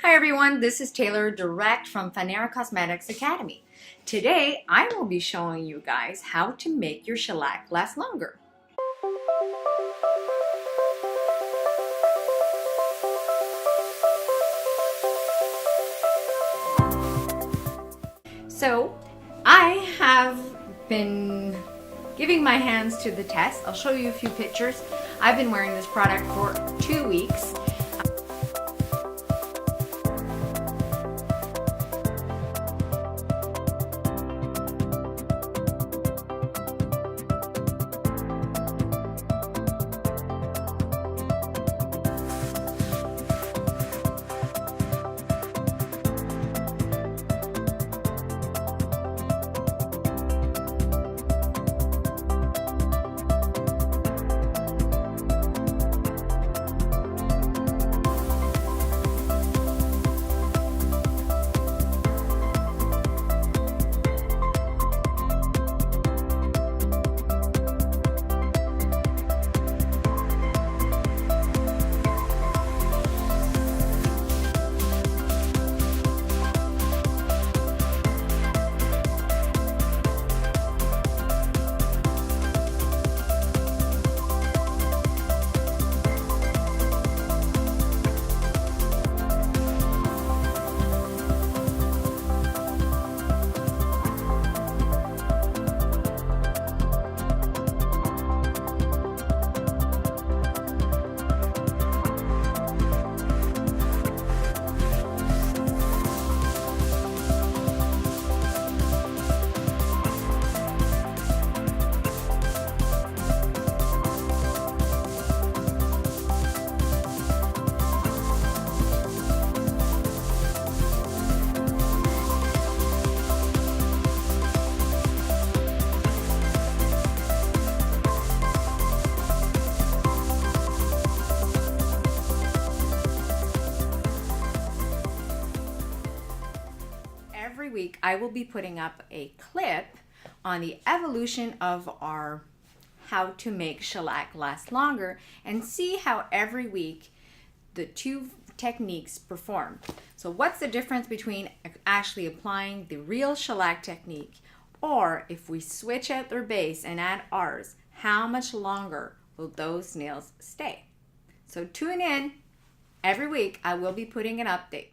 Hi everyone, this is Taylor direct from Fanera Cosmetics Academy. Today I will be showing you guys how to make your shellac last longer. So I have been giving my hands to the test. I'll show you a few pictures. I've been wearing this product for 2 weeks. Every week I will be putting up a clip on the evolution of our how to make shellac last longer and see how every week the two techniques perform. So what's the difference between actually applying the real shellac technique or if we switch out their base and add ours, how much longer will those nails stay? So tune in. Every week I will be putting an update.